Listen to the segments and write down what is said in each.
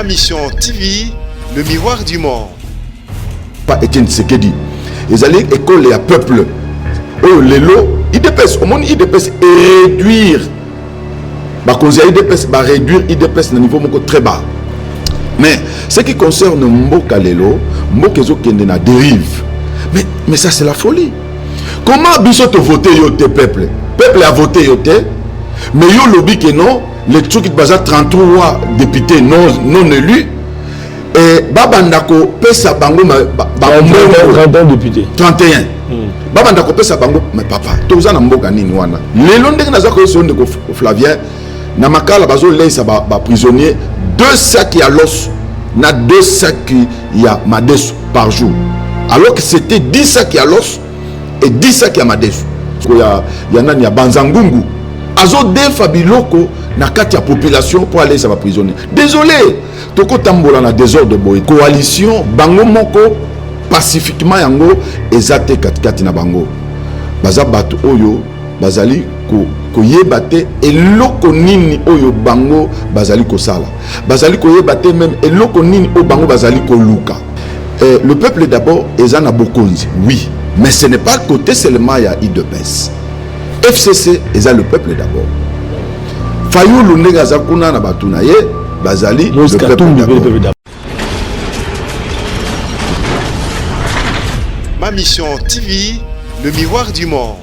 Ma mission TV, le miroir du monde. Pas Etienne Tshisekedi. Ils allaient école à peuple. Oh, les lots, ils dépassent. Au monde, ils dépassent et réduire. Bah, conseiller IDPS, bah, réduire IDPS à un niveau très bas. Mais ce qui concerne Mboka Lelo, Mboka Zokende na dérive. Mais ça, c'est la folie. Comment Bissot a voté yote peuple? Peuple a voté yote. Mais yo lobby que non, les trucs qui basent 33 députés non élus. Et Babandako pesa bango 31 députés. 31. Babandako pesa bango mais papa, toza na mboka nini wana. Lelo ndenge naza ko sonde ko Flavien na makala bazo leisa ba prisonnier 2 sacs à l'os na 2 sacs ya madesu par jour. Alors que c'était 10 sacs à l'os et 10 sacs à madesu. Ya nani ya Banzangungu. Azo defa biloko na kati ya population pour aller sa prisonnier. Désolé, toko tambola na désordre boy. Coalition bango moko pacifiquement yango ezate katikati na bango. Baza bato oyo bazali ko yebate eloko nini oyo bango bazali ko sala. Bazali ko yebate même eloko nini o bango bazali ko luka. Le peuple d'abord ezana bokonzi. Oui, mais ce n'est pas côté seulement ya IDPS. FCC est le peuple d'abord. Fayulu Negaza Kuna Nabatunaye, Bazali, le peuple d'abord. Ma mission TV, le miroir du monde.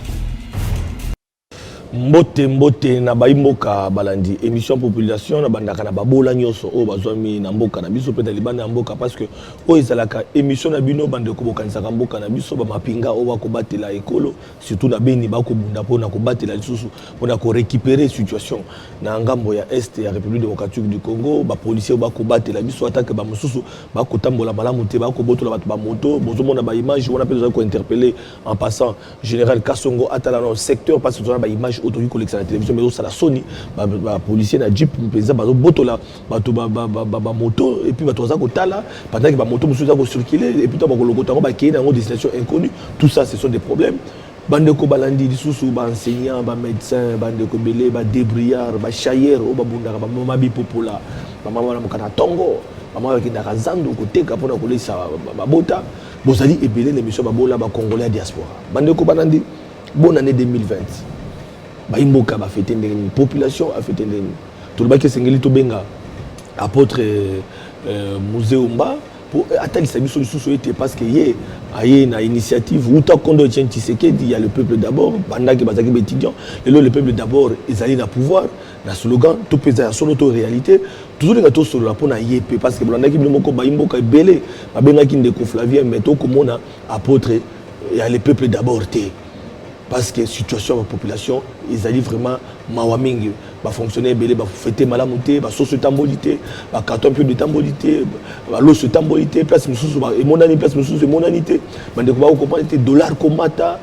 Mbote na baimboka balandi émission population na bandaka na babola nyoso o bazwami na mboka na biso peta libanda na mboka parce que o ezalaka émission na bino bande ko bokanisaka mboka na biso ba mapinga o ba ko batela ekolo surtout na beni ba ko bunda pona ko batela lisusu pona ko récupérer situation na ngambo ya est ya République démocratique du Congo ba policier ba ko batela biso attaque ba mususu ba ko tambola malamu te ba ko botola ba moto bozomona ba image on appelle ko interpeller en passant général Kasongo atala dans le secteur parce que on a ba image autour collection la télévision mais aussi la Sony ba policier na jeep pesa ba botola bato ba moto et puis bato za ko tala pendant que ba moto mususu za ko circuler et puis to ba ko lokota ba ki na destination inconnue. Tout ça ce sont des problèmes. Bande ko balandi lisusu ba enseignant ba médecin bande ko belé ba débrouillard ba chayer o ba bundaka ba mama bi popola ba mama na mokana tongo ba mama ki na kazando ko teka pona ko lesa ba bota bozali ebelé l'émission ba bola ba congolais diaspora. Bande ko balandi bonne année 2020. Baimboka ba fêter une population a fêter une tout le baké sengeli to benga apôtre Muzeumba pour atalisa biso lisusu était parce que yé aye na initiative uta kondo Etienne Tshisekedi il y a le peuple d'abord bandaki bazaki étudiants et le peuple d'abord ils allaient na pouvoir na slogan tout pesa ya solo to réalité toujours les gâteaux sur la pona yépe parce que bandaki moko baimboka belé ba bengaki ndeko Flavien mais to komona apôtre il y a le peuple d'abord té parce que situation de la population ils allaient vraiment mawamingi ba fonctionner belé ba fêter malamuté ba socio tambolité ba carton peu de tambolité ba lo tambolité place mususu ba monani place mususu monanité bande ko ba comprendre dollar komata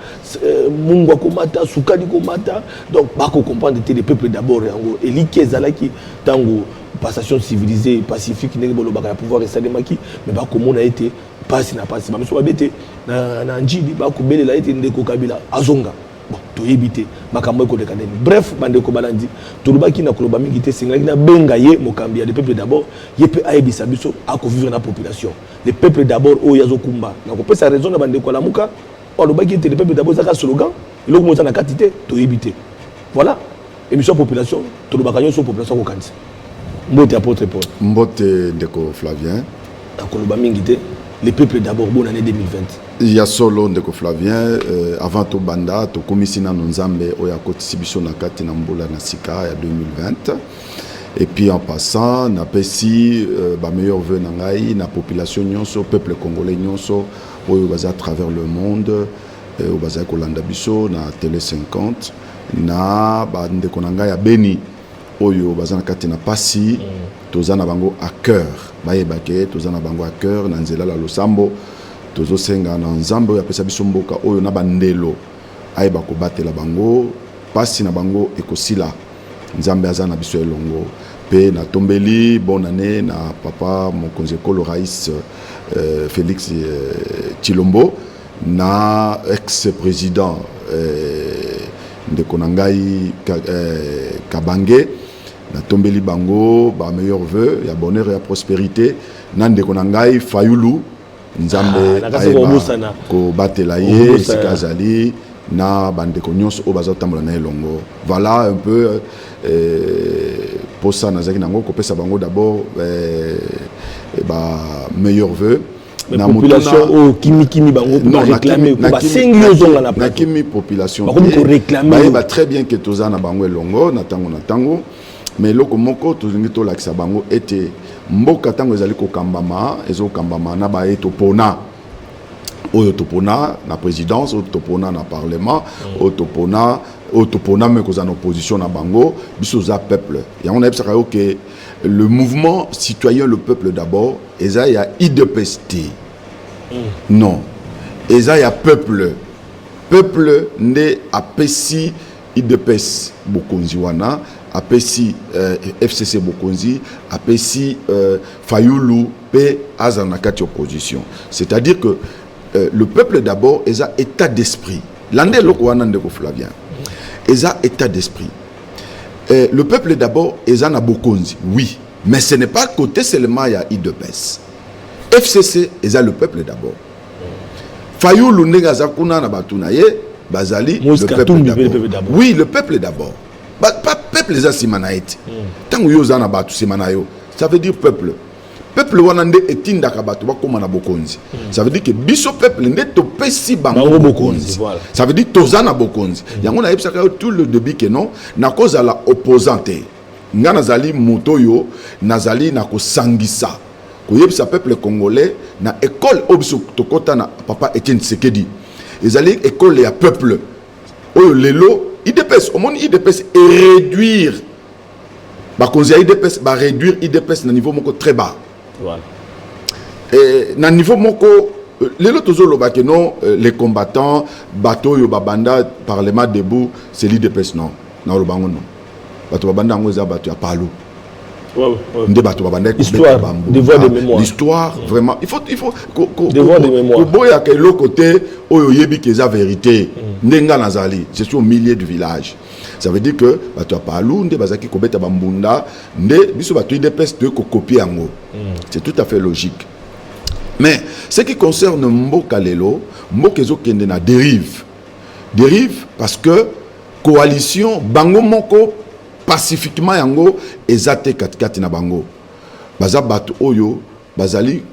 mungwa komata sukali komata donc ba ko comprendre les peuples d'abord yango elike zalaki tango passation civilisée pacifique ne bolo ba pouvoir rester maki mais ba ko mona été passe na passe ba mususu ba bete na njidi ba ko belela été ndeko Kabila azonga bon to yebité makambo ko de kaneni bref bande ko balandi to lobaki na koloba mingi te singaki na benga ye mokambi ya le peuple d'abord yepe ayebisa biso ako vivre na population le peuple d'abord o yazo kumba na ko pesa raison na bande ko lamuka o lobaki te le peuple d'abord zaka slogan il ko na quantité to yebité voilà émission population to lobaka nyo so population ko kanisa mbote apôtre Paul mbote ndeko Flavien na koloba mingi te le peuple d'abord bonne année 2020. Il y a solo ndeko Flavien avant to banda to komisina nzambe oya kotisibiso na kati na mbola na sika ya 2020 et puis en passant na pesi ba meilleur vœu na ngai na population nyonso peuple congolais nyonso oyo baza à travers le monde o baza ko landa biso na télé 50 na ba ndeko na ngai ya Beni oyo baza na kati na pasi tozana bango à cœur bayebake tozana bango à cœur na nzela la losambo tozo senga na nzambe ya pesa biso mboka oyo na bandelo ayeba ko batela bango pasi na bango ekosila nzambe azana biso elongo pe na tombeli bonne année na papa mokonzi ekolo rais Félix Tshilombo na ex-président ndeko na ngai Kabange na tombeli bango ba meilleur vœu ya bonheur ya prospérité nande konangai Fayulu nzambe ko batela ye sikazali na bandeko nyonso o bazotambola na elongo. Voilà un peu pour ça nazaki nango ko pesa bango d'abord ba meilleur vœu na population kimi bango pour réclamer pour basengi ozonga na na kimi population pour réclamer ba très bien que toza na bango elongo na tango mais loko moko tozongi to lakisa bango ete mboka tango ezali ko kambama ezokambama na ba eto pona oyo topona na présidence oyo topona na parlement oyo topona mais koza na opposition na bango biso za peuple ya on a ebisaka yo que le mouvement citoyen le peuple d'abord eza ya IDPST non eza ya peuple nde apesi IDPS bokonzi wana apesi FCC bokonzi apesi Fayulu pe azana kati opposition, c'est-à-dire que le peuple d'abord eza état d'esprit lande loko wana ndeko Flavien eza état d'esprit. Le peuple d'abord eza na bokonzi oui, mais ce n'est pas côté seulement ya IDPS. FCC eza le peuple d'abord. Fayulu ndega kuna na batuna ye bazali le peuple d'abord. Oui, le peuple d'abord. Pas peuple eza simanaiti. Tango yo za na batu simanayo, ça veut dire peuple. Peuple wana nde etindaka bato bakoma na bokonzi. Ça veut dire que biso peuple nde topesi bango bokonzi. Ça veut dire tozana bokonzi. Yango na yebisaka yo tout le début que non na cause la opposante. Nga nazali motoyo nazali na kosangisa. Ko yebisa peuple congolais na école obiso tokota na papa Etienne Tshisekedi. Ezali école ya peuple. Oyo lelo IDPS au monde IDPS réduire bakonzi ya IDPS ba réduire IDPS na niveau moko très bas. Voilà. Et na niveau moko les autres loba que non les combattants bateau yo babanda parlement debout c'est l'IDPS non na lobango non bateau babanda ngo za bateau ya palu nde bateau babanda histoire devoir de mémoire l'histoire vraiment il faut devoir de mémoire boya que l'autre côté oyo yebi que za vérité ndenga nazali c'est sur milliers de villages. Ça veut dire que bato palu nde bazaki kobeta bambunda nde biso bato IDPS de copier yango. C'est tout à fait logique. Mais ce qui concerne mboka lelo, mboka ezokende na dérive parce que coalition bango moko pacifiquement yango ezate katikati na bango baza bato oyo bazali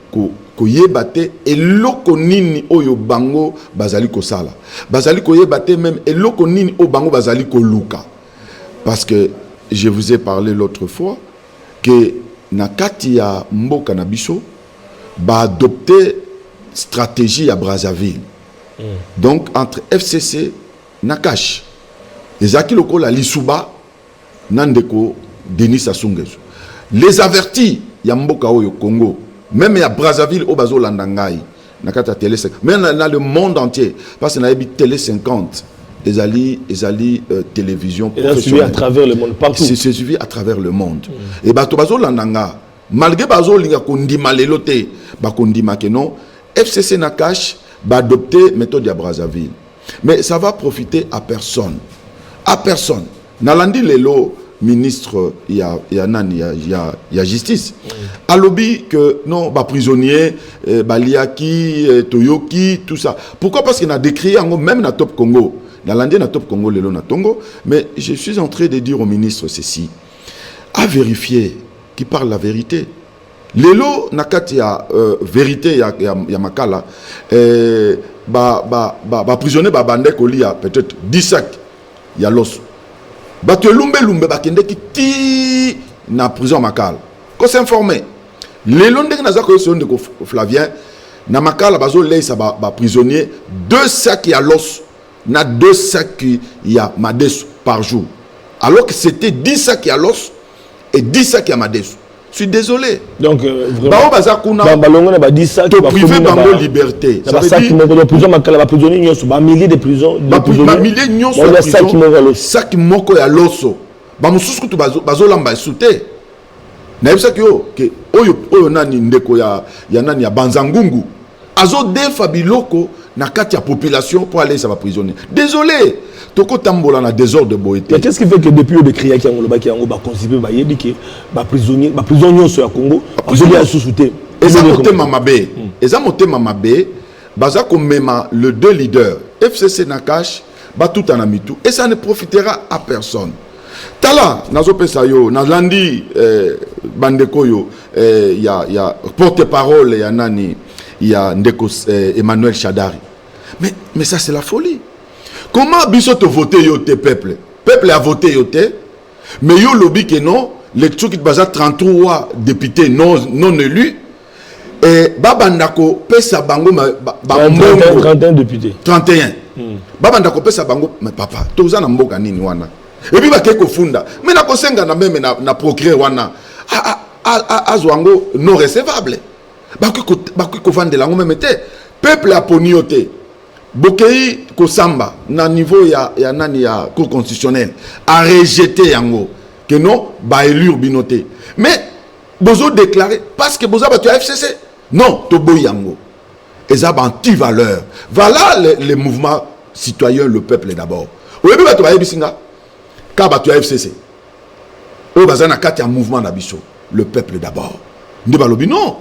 koyeba te eloko nini oyo bango bazali kosala bazali koyeba te même eloko nini o bango bazali koluka parce que je vous ai parlé l'autre fois que na kati ya mboka na biso ba adopter stratégie à Brazzaville. Donc entre FCC na Kash ezaki lokola lisuba nandeko Denis Sassou Nguesso les avertis ya mboka oyo Congo même à Brazzaville au bazo landangai nakata télé 50 même dans le monde entier parce que na yebi télé 50 ezali télévision professionnelle à travers le monde partout c'est suivi à travers le monde et bato bazo landanga malgré bazo linga kondima lelote ba kondima que non FCC na cash ba adopter méthode ya Brazzaville mais ça va profiter à personne nalandi lelo ministre il y a justice à lobby que non ba prisonnier baliaki toyoki tout ça pourquoi parce qu'il a décrit même na Top Congo dans l'Indien na Top Congo lelo na Tongo mais je suis en train de dire au ministre ceci à vérifier qui parle la vérité lelo nakati ya vérité ya makala ba prisonnier ba bande kolia peut-être 10 sacs ya l'os bato lumbe bakende ki na prison makala ko s'informer lelo ndenge naza ko sonde ko Flavien na makala bazo leisa ba prisonnier 2 sacs ya l'os na 2 sacs ya madesu par jour alors que c'était 10 sacs ya l'os et 10 sacs ya madesu. Je suis désolé. Donc vraiment balongo na ba 10 sacs to privé bango liberté ça veut dire que prison makala ba prisonnier nyonso ba milliers de prisons ba milliers nyonso ya sac moko sac moko ya loso ba mususu to bazo lamba esute na yebisa yo ke oyo nani ndeko ya nani ya Banzangungu azo defa biloko na kati ya population pour aller ça va prisonnier. Désolé, toko tambola na désordre de boété. Qu'est-ce qui fait que depuis le décret qui angolo baki yango ba constituer ba yebi que ba prisonnier sur Congo, bazoli a sous-souté. Eza motema mabe. Eza motema mabe, baza ko mema le deux leaders, FCC Nakash, ba tout en amitou et ça ne profitera à personne. Tala nazo pesa yo, na landi bandeko yo, y a porte-parole ya nani. Il y a Ndeko Emmanuel Chadari. Mais ça, c'est la folie. Comment Bissot a voté yote peuple? Peuple a voté yote. Mais yo lobby que non, les Tchoukit Baza 33 députés non élus. Et Babandako pesa bango 31 députés. 31. Babandako pesa bango mais papa, toza na mboka nini wana. Et puis bakeko funda. Mais na kosenga na même na procréer wana. Azwango non recevable. Bako vendre la même été peuple a ponioté bokei kosamba na niveau ya nani ya cour constitutionnelle a rejeté yango que non ba élire binoté mais bozo déclaré parce que boza batu FCC non to boyango eza ba anti valeur voilà les mouvements citoyens le peuple d'abord oyebi batu ba yebisinga ka batu FCC o bazana kati ya mouvement na biso le peuple d'abord ndi balobi non.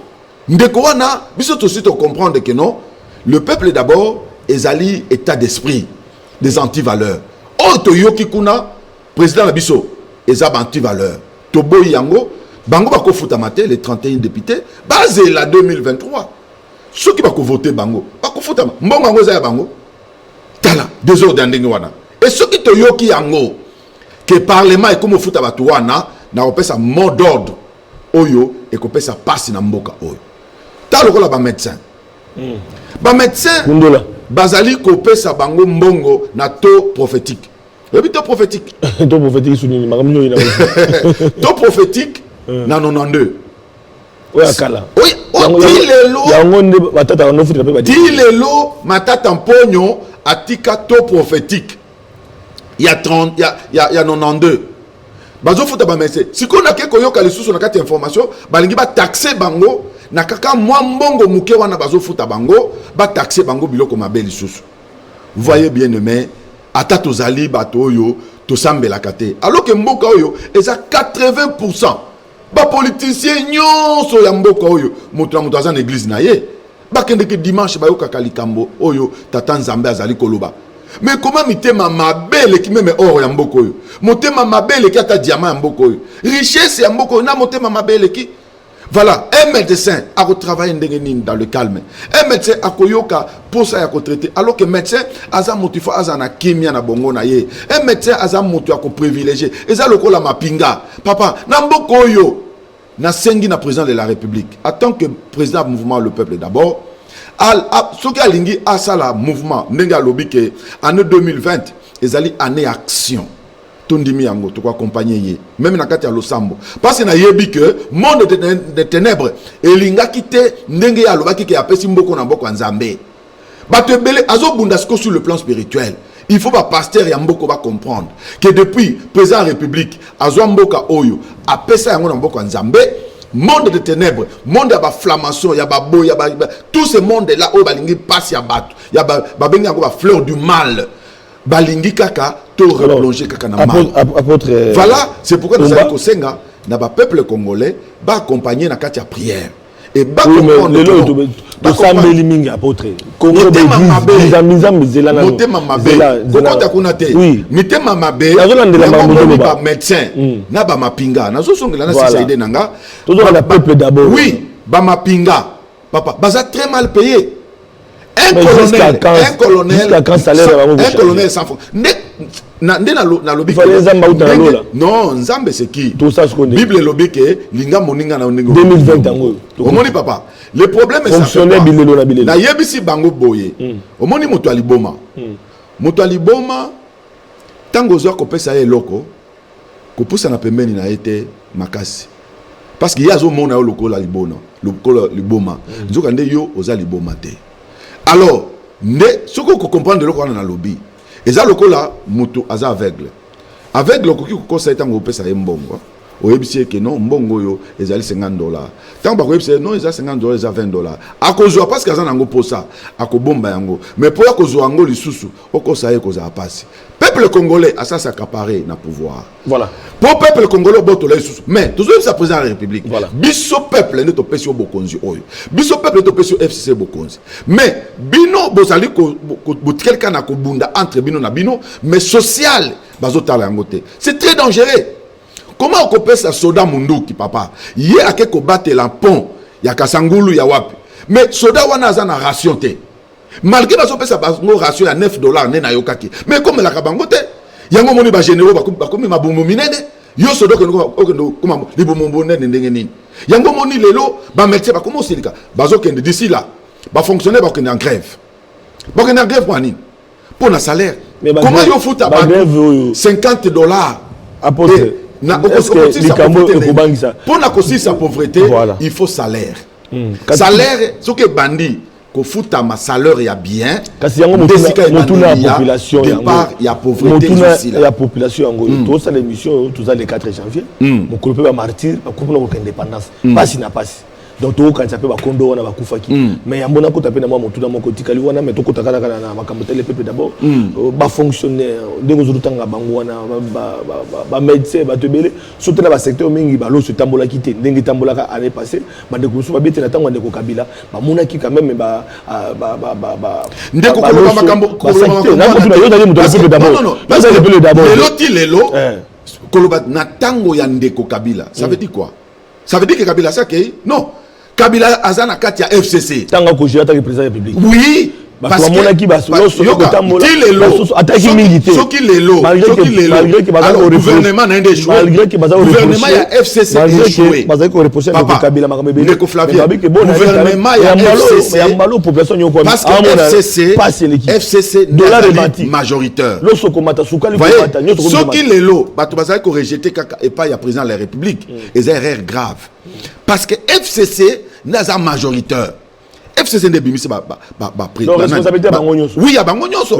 Ndeko wana biso aussi to comprendre que non le peuple d'abord ezali état d'esprit des anti-valeurs. Oh to yoki kuna président la biso ezaba anti-valeurs. To boy yango bango bako futa maté les 31 députés basé la 2023. Ceux qui bako voter bango bako futa mbongo yango za bango. Tala désordre ndenge wana. Et ceux qui to yoki yango que parlement et comme futa batu wana na opesa mot d'ordre oyo et qu'on pesa passe na mboka oyo. Ta lokola ba médecin. Ba médecin Kundola. Bazali ko pesa bango mbongo na taux prophétique. Le taux prophétique. Taux prophétique sunini makamno ina. Taux prophétique na 92. Oui akala. Oui, dilelo. Yango nde batata no futa pe ba. Dilelo matata mponyo atika taux prophétique. Il y a 30 il y a 92. Bazo futa ba médecin. Si qu'on a quelque yoka les sous na kati information, balingi ba taxer bango na kaka mwa mbongo muke wana bazo futa bango ba taxer bango biloko mabeli susu. Vous voyez bien aimé ata tozali bato oyo to sambela kate alors que mboka oyo eza 80% ba politicien nyonso ya mboka oyo moto na moto aza na église na ye ba kende ke dimanche ba yoka kalikambo oyo tata nzambe azali koloba. Mais comment mitema mabele ki meme or ya mboko oyo motema mabele ki ata diamant ya mboko oyo richesse ya mboko oyo na motema mabele ki. Voilà, un médecin a retravaillé dans le calme. Un médecin a koyoka pour ça a traiter alors que médecin aza motifo aza na kimia na bongo na ye. Un médecin aza moto ko privilégié. Eza lokola mapinga. Papa, na mboko oyo na sengi na président de la République. En tant que président du mouvement le peuple d'abord, ce qui a lingi a ça la mouvement ndenga lobby que année 2020 ezali année action. Tondimi yango to accompagner ye même na kati ya losambo parce que na yebi que monde de ténèbres elinga kité ndenge ya lobaki ke apesi mboko na mboko nzambe bato ebele azo bunda sur le plan spirituel. Il faut pas pasteur ya mboko ba comprendre que depuis président de la République azo mboka oyo apesa yango na mboko nzambe monde de ténèbres monde ya ba flammation ya ba boy ya ba tout ce monde là oyo balingi passe ya bato ya ba bengi yango ba fleur du mal balingi kaka to replonger kaka na mal. Voilà, c'est pourquoi nous allons kosenga na ba peuple congolais ba accompagner na kati ya prière et ba comprendre to sambeli mingi apôtre Congo de nzambe zela na motema mabe kokota kuna te mitema mabe ba médecin na ba mapinga nazo songela na CID nanga to la peuple d'abord. Oui, ba mapinga papa baza très mal payé. Un colonel sans fond. Na lobby. Non, Nzambe c'est qui? Bible lobby que linga moninga na 2020 ango. Omoni papa. Le problème est ça. Na yebisi bango boye. Omoni moto aliboma. Moto aliboma tango zo ko pesa ye loko. Ko pusa na pembeni na ete makasi. Parce qu'il y a zo mona yo loko la libona. Loko liboma. Nzoka nde yo oza liboma te. Alors, ce qu'on comprend de l'eau dans le lobby, et ça, le là, moto aza aveugle. Aveugle, le coquille, ça est un groupe, ça est un bon. oyebisi que non mbongo yo ezali $50 tant ba oyebisi non ezali $50 ezali $20 akozwa parce que azana ngo posa akobomba yango mais pour akozwa yango lisusu okosa ekoza pasi peuple congolais a ça s'accaparer na pouvoir voilà pour peuple congolais botola lisusu mais toujours ça président de la république voilà biso peuple ne to pesi bokonzi oyo biso peuple to pesi FCC bokonzi mais bino bozali ko quelqu'un na kobunda entre bino na bino mais social bazotala yango te c'est très dangereux. Comment on peut ça soda munduki papa yé ake ko battre la pont ya kasangulu ya wapi mais soda wana za na ration te malgré baso pesa bango ration ya $9 ne na yokaki mais comme la kabangote yango moni ba généraux ba komi mabumbu minene yo soda ko kuma libumbu nene ndenge nini yango moni lelo ba métier ba komo silika bazo kende d'ici là ba fonctionner ba kende en grève pour nini pour na salaire comment yo futa ba $50 apporter pour la sa pauvreté, voilà. Il faut salaire. Salaire, ce que bandi, qu'on fout à ma salaire, il y a bien. Parce qu'il y a la population. Il y a pauvreté aussi. Il y a population. Tout ça, l'émission, tout ça, le 4 janvier. Mon couple va martyr, mon couple n'a indépendance. Pas si n'a pas. Donc tout quand ça peut ba kondo wana ba kufaki mais yambona ko tapena moi motu na moko tikali wana mais to ko takala na makambote le peuple d'abord ba fonctionnaire ndenge zolutanga bango wana ba médecin ba tebele surtout na ba secteur mingi ba lo se tambola kité ndenge tambola ka année passée ba de ko so ba bete na tango ndeko kabila ba monaki quand même ba ndeko ko ba makambo ko na yo dali mutu le peuple d'abord non le peuple d'abord lelo koloba na tango ya ndeko kabila ça veut dire quoi ça veut dire que kabila ça que non Kabila azana kati ya FCC tanga ko jeta président de la République oui parce que mona ki basolo so ko tamola ataki militaire soki lelo alors gouvernement na inde échoué malgré que baza gouvernement ya FCC échoué baza ko reprocher ko Kabila makambe bele ko Flavien gouvernement ya FCC ya malo population nyoko parce que FCC dollar majoritaire lo so ko mata sukali ko mata nyoto ko soki lelo bato baza ko rejeter kaka et pas ya président de la République et erreur grave parce que FCC n'a pas majoritaire. FCC n'est pas président. Responsabilité à Bango Nyonso. Oui, à Bango Nyonso.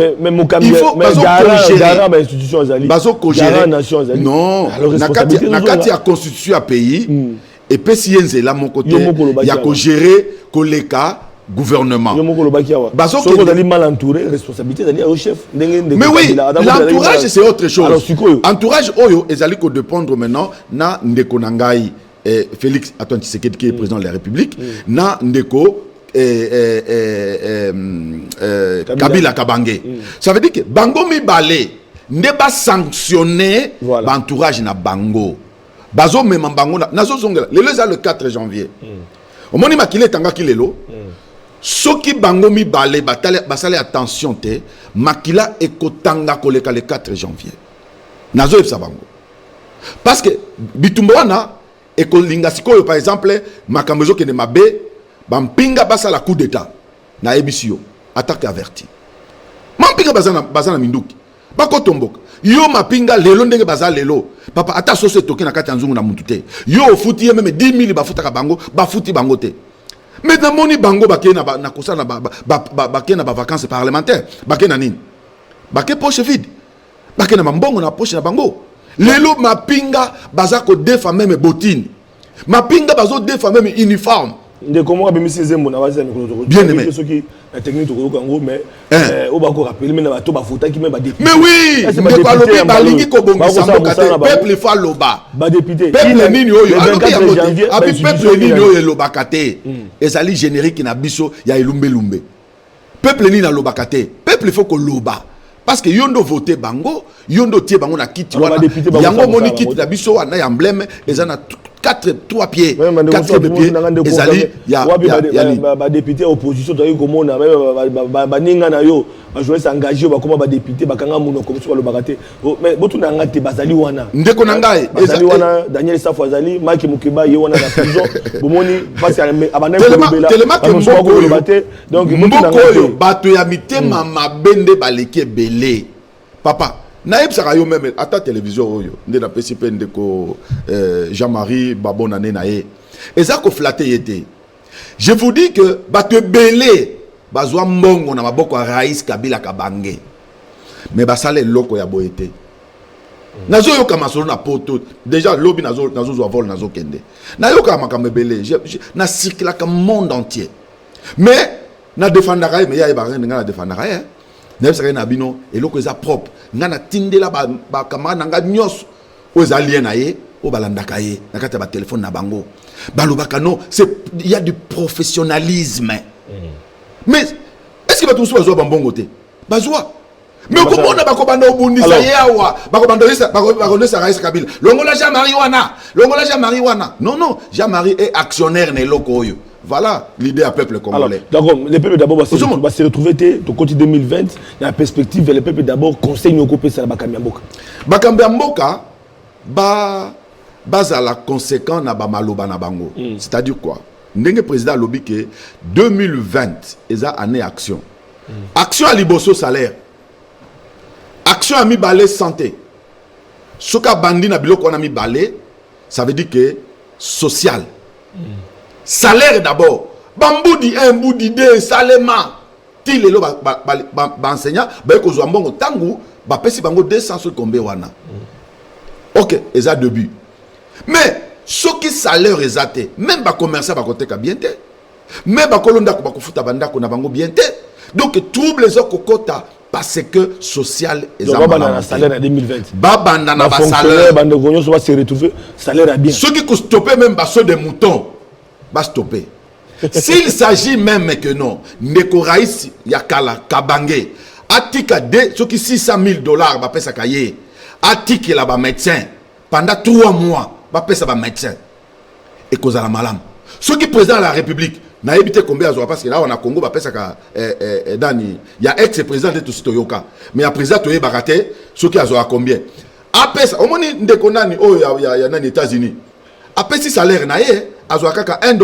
Il faut garant l'institution Azali. Garant nation Azali. Non. Nakati a constitution à pays. Et puis si la mon côté, il y a qu'à gérer koleka gouvernement. Bazo ko dali mal entouré, responsabilité dali au chef. Mais oui, l'entourage c'est autre chose. Entourage oyo ezali ko dépendre maintenant na ndeko nangai. Félix Antoine Tshisekedi qui est président de la République na ndeko Kabila Kabangé. Ça veut dire que Bango Mibale n'est pas sanctionné l'entourage na Bango. Bazo même Bango nazo zongela. Le 4 janvier. Au moment où il est tanga kilelo. Soki Bango Mibale basale attention te makila ekotanga koleka le 4 janvier. Nazo epsa Bango. Parce que Bitumboana et que l'ingasiko par exemple makambezo ke ne mabe bampinga basa la coup d'état na ebisio attaque averti mampinga bazana minduki bako tomboka yo mapinga lelo ndenge baza lelo papa ata so se toki na kati nzungu na mutute yo futi même 10,000 bafuta ka bango bafuti bango te maintenant moni bango bakena na kosana bakena ba vacances parlementaires bakena nini baké poche vide bakena mbongo na poche na bango. Lelo mapinga bazako defa même botine. Mapinga bazo defa même uniforme. De comment a mis Zembo na baza mikolo. Bien aimé. Ceux qui la technique to ko mais o ba ko rappeler mais na bato ba fota ki même ba député. Mais oui, de ko lobi ba lingi ko bongisa mbokate peuple fa loba. Ba député. Peuple nini oyo abi peuple nini oyo loba kate. Ezali générique na biso ya ilumbe lumbe. Peuple nini na loba kate. Peuple faut ko loba. Parce que yondo voté bango, yondo tie bango na kiti wana. Yango moni kiti na biso wana ya emblème ezana 3 pieds. 4 pieds. Ezali ya ba député opposition to komona ba ninga na yo ba journaliste engagé ba koma ba député ba kanga muno comme so ba bakate. Mais botu na ngate bazali wana. Ndeko na ngai ezali wana Daniel Safo azali Mike Mukeba ye wana na prison. Bomoni parce abana ko tellement donc mboko bato ya mitema mabende baleke belé. Papa naïb saka yo même à ta télévision oyo nde na PCP ndeko Jean-Marie Babona nae ezako flatter yete. Je vous dis que bato belé bazwa mbongo na maboko ya Rais Kabila Kabange mais basale loko ya boyete nazo yoka masolo na poto déjà lobby nazo vol nazo kende na yoka makambe belé na circule comme monde entier mais na défendra mais ya ba na défendra na ça na bino eloko eza propre nga na tindela ba camarade nga nyos aux alliés na ye o balandaka ye na kata ba téléphone na bango balobaka non c'est il y a du professionnalisme mais est-ce que ba tous bazo bambongo te bazwa mais comment on a pas commandé au Bundisa yawa pas commandé ça Raïs Kabila longola Jean-Marie wana non Jean-Marie est actionnaire ne loko yo voilà l'idée à peuple congolais. D'accord, les peuples d'abord va se retrouver au côté 2020 dans la perspective les peuples d'abord conseil nous couper ça bakambi mboka ba bazala conséquent na ba maloba na bango c'est-à-dire quoi ndenge président lobi que 2020 eza année action action à liboso salaire action à mi balé santé soka bandi na biloko na mi balé ça veut dire que social salaire d'abord bamboudi 1 boudi 2 salema ti lelo ba enseignant ba ko zo mbongo tangu ba pesi bango 200 sur combien wana OK eza début mais soki salaire ezate même ba commerçant ba côté ka bien té même ba kolonda ko ba kufuta banda ko na bango bien té donc trouble les okokota parce que social est un salaire en 2020. Babanda na salaire bande gonyo va se retrouver salaire à bien. Ceux qui ont stoppé même basso de moutons va stopper. S'il s'agit même que non, Ndeko Raïs Yakala Kabange atika de ceux qui $600,000 va payer sa cahier. Atika là bas médecin pendant 3 mois va payer sa médecin. Et cause à la malam. Ceux qui président de la République na évité combien à parce que là on a Congo ba pesa ka dani il y a ex-président de tout Toyoka mais à président Toye Baraté ceux qui a combien a pesa au moins ndeko nani oh ya nani États-Unis a pesa salaire na ye azoaka ka $1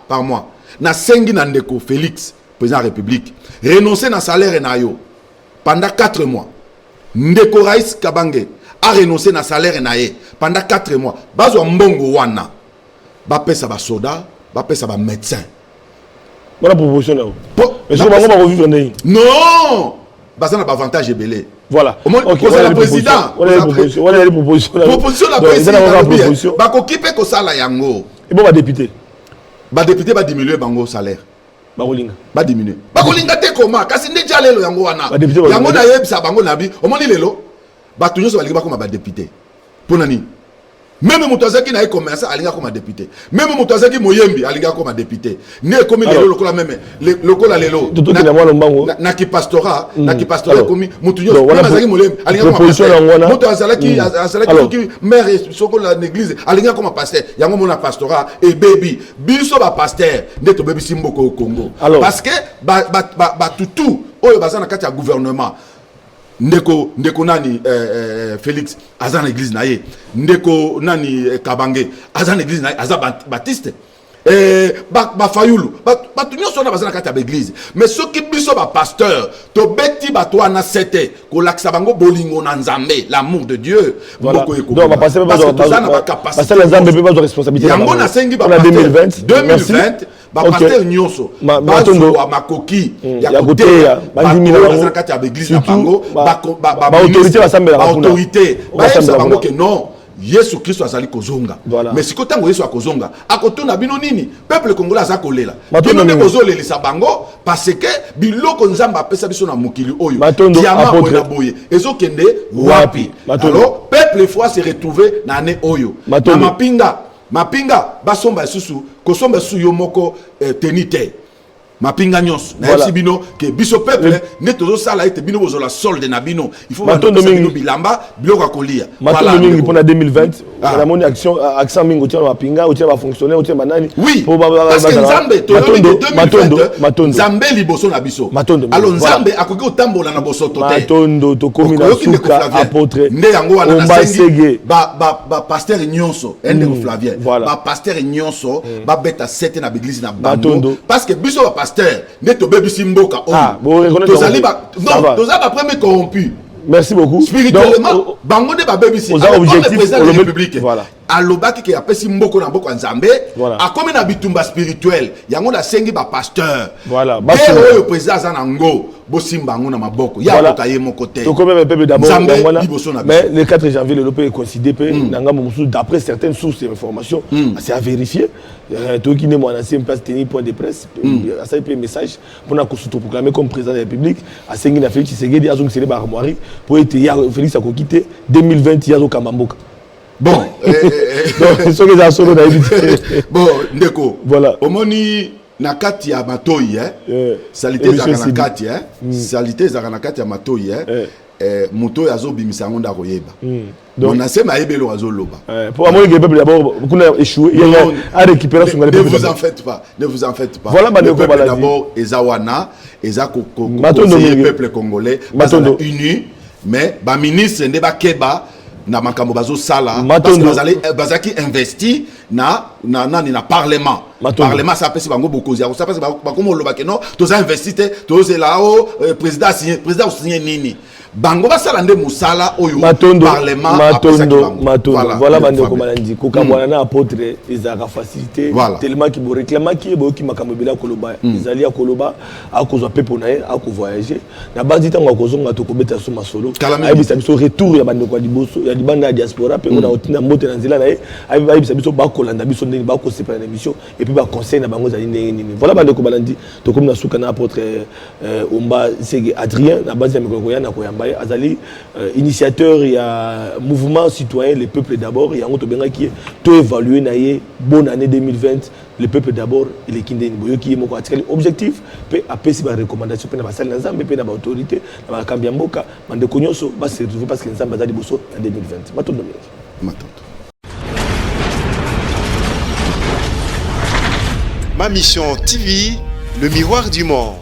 par mois na sengi na ndeko Félix président de la République renoncer na salaire na yo pendant 4 mois ndeko Raïs Kabange a renoncé na salaire na ye pendant 4 mois bazo mbongo wana ba pesa ba soda ba pesa ba médecin. Voilà la proposition là. Est-ce qu'on va revivre non, parce qu'on a avantage et belé. Voilà. OK, la président. Voilà la proposition. Proposition la président. Ba ko kipe ko sala yango. Et bon ba député. Ba député ba diminuer bango salaire. Ba kolinga. Ba diminuer. Ba kolinga te koma kasi ndeja lelo yango wana. Yango na yebisa bango na bi. Omoni lelo. Ba tunyo so balinga ba député. Pona ni. Même Moutazaki n'a commerçant, alinga comme député. Même Moutazaki Moyembi, alinga comme député. Né comme les locola même, les locola lelo. Na ki pastora, comme Moutunyo. Moutazaki Moyembi, alinga comme pasteur. Moutazaki, Azalaki mère sokola l'église, alinga comme pasteur. Yango mona pastora et baby. Biso ba pasteur, neto baby simboko au Congo. Parce que ba tutu, oyo bazana kati ya gouvernement. Ndeko nani Félix azan église na ye ndeko nani Kabange azan église na ye azan Baptiste ba Fayulu ba tunyo sona bazana kati ya église mais ceux qui biso ba pasteur to beti ba to na sete ko laksa bango bolingo na nzambe l'amour de Dieu mboko eko donc on va passer parce que nzambe pe ba responsabilité yango na sengi ba 2020 ba pasteur nyonso bazo wa makoki ya côté ba ndimina kati ya église na bango ba autorité basambela ba autorité ba yesa bango que non Yesu Christ azali kozonga mais siko tango Yesu akozonga akotuna bino nini peuple congolais azakolela bino ne kozolelisa bango parce que biloko nzamba apesa biso na mokili oyo diama boya boye ezokende wapi alors peuple faut se retrouver na année oyo na mapinga basomba susu kosomba su yo moko tenite mapinga nyos na yesi bino ke biso peuple ne tozo sala ete bino bozo la solde na bino il faut bino bilamba biloko kolia voilà mingi pour 2020 la moni action mingi tia mapinga tia ba fonctionnaire tia banani oui parce que nzambe to 2020 nzambe liboso na biso alors nzambe akoki otambola na bosoto te matondo to komi na suka apôtre nde yango wana na sengi ba pasteur nyonso ende Flavien ba pasteur nyonso ba beta sete na église na bango parce que biso ba Neto baby simboka. Tozali premier corrompu. Merci beaucoup. Spirituellement, bango de baby simboka. Objectif président de la République. Voilà. alobaki ke apesi mboko na mboko nzambe akomi na bitumba spirituel yango na sengi ba pasteur voilà oyo président zanango bosimba ngo na maboko ya boka ye moko te to comme peuple d'abord mais le 4 janvier le peuple est considéré nanga musu d'après certaines sources d'information c'est à vérifier to qui ne moi ancien place tenir point de presse à ça un message pour na ko proclamer comme président de la République à sengi na Félix Tshisekedi azong sele ba armoirie pour être Félix akokité 2020 yazo kamamboka. Bon, bon, ndeko. Voilà. Omoni nakati ya matoi salité za nakati salité za nakati ya matoi moto yazo bimisa ngonda koyeba. Donc on a sema ebelo azo loba. Pour amoni que peuple d'abord kuna échoué, il y a récupérer son peuple. Ne vous en faites pas, ne vous en faites pas. Voilà le peuple d'abord ezawana, ezako peuple congolais, bazana uni, mais ba ministre ndeba keba na makambo bazo sala parce que bazaki investi na parlement ça pèse bango beaucoup ça pèse bakomo loba que non toza investi te toza là président signé nini bango basala nde musala oyo parlement voilà bande ko malandi ko kamwana na apôtre ezaka facilité tellement ki bo réclamer ki bo ki makambo bila koloba ezali akoloba akozwa pepo na ye akovoyager na bandi tango akozonga to kobeta so masolo ayebisa biso retour ya bande ko liboso ya libanda ya diaspora pe on a otina mbote na nzela na ye ayebisa biso bakolanda biso ndeni bakosepela na émission et puis ba conseil na bango zali nini voilà bande ko balandi to comme na suka na apôtre Omba Sege Adrien na base ya mikoko ya na koyamba azali initiateur ya mouvement citoyen le peuple d'abord yango to benga ki to évaluer na ye bonne année 2020 le peuple d'abord il est kindeni boyoki moko atikali objectif pe apesi ba recommandation pe na basali na nzambe pe na ba autorité na ba kambi mboka mande konyoso ba se retrouver parce que nzambe azali boso en 2020 matondo matondo. Ma mission TV, le miroir du monde.